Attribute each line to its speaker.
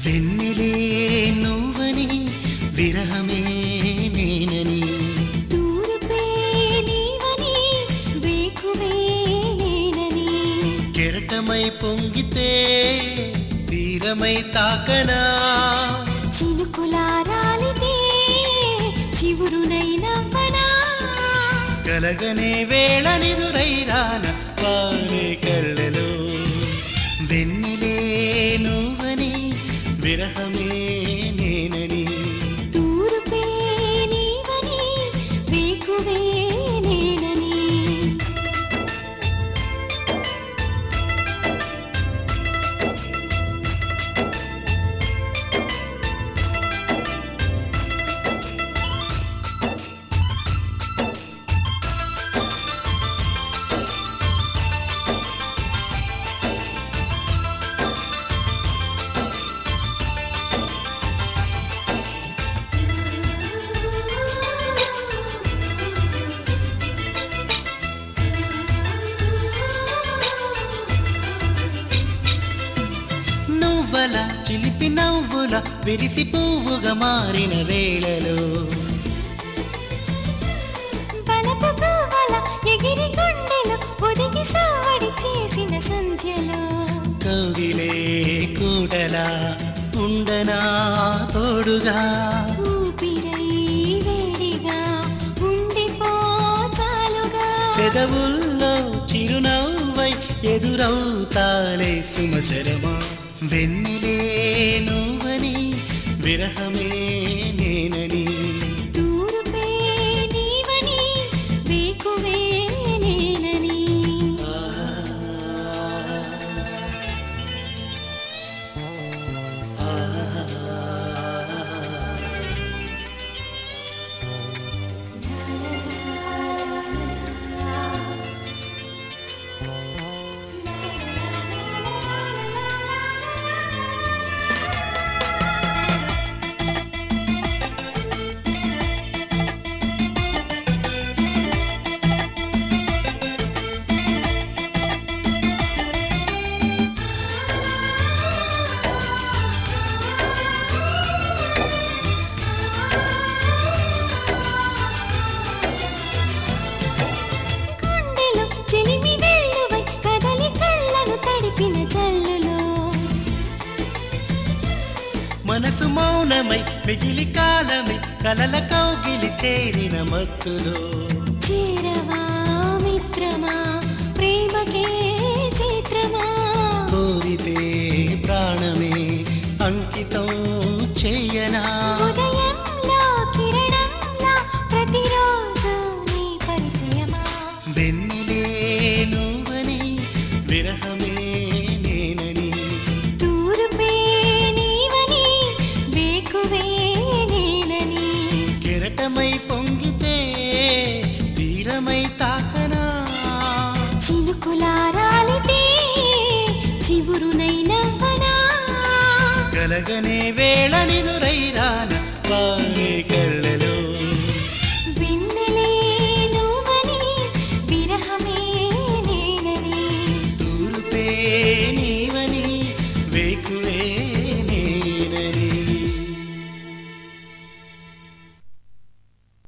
Speaker 1: వెన్నెలే నువ్వని విరహమే నేనని
Speaker 2: తూర్పే నీవని వేకువే నేనని
Speaker 1: కెరటమై పొంగితే తీరమై తాకనా
Speaker 2: చినుకులారాలితే చివురునై నవ్వనా
Speaker 1: కలగనే వేళ నిదురైరాన పారే కళ్ళలో వెన్నెలే నువ్వని విరహమే నేనని
Speaker 2: తూర్పే నీవని వేకువే నేనని
Speaker 1: నువ్వల చిలిపి నవ్వుల విరిసి పువ్వుగా మారిన వేళలో
Speaker 2: బలపు పువ్వుల ఎగిరి గుండెలు ఒదిగి సావడి చేసిన సంధ్యలో
Speaker 1: కౌగిలే కూడలా ఉండనా తోడుగా
Speaker 2: ఊపిరై వేడిగా ఉండిపో చాలుగా
Speaker 1: పెదవుల్లో చిరునవ్వై ఎదురవుతాలే సుమచరమా వెన్నెలే నువ్వని విరహమే నేనని
Speaker 2: తూర్పే నీవని వేకువే నేనని గుండెలో చెలిమి వెల్లువై కదలి కళ్ళను తడిపిన జల్లులో
Speaker 1: మనసు మౌనమై మిగిలి కాలమై కలల కౌగిలి చేరిన మత్తులో
Speaker 2: చేరవా మిత్రమా ప్రేమకే చిత్రమా
Speaker 1: కోరితే ప్రాణమే అంకితం చెయ్యనా
Speaker 2: ఉదయంలో కిరణంలా ప్రతిరోజు నీ పరిచయమా
Speaker 1: వెన్నెలే నువ్వని విరహమే నేనని
Speaker 2: తూర్పే నీవని వేకువే నేనని
Speaker 1: కెరటమై పొంగితే తీరమై తాకనా
Speaker 2: చినుకులారాలితే చివురునై నవ్వనా
Speaker 1: కలగనే వేళ నిదురైరాన పారే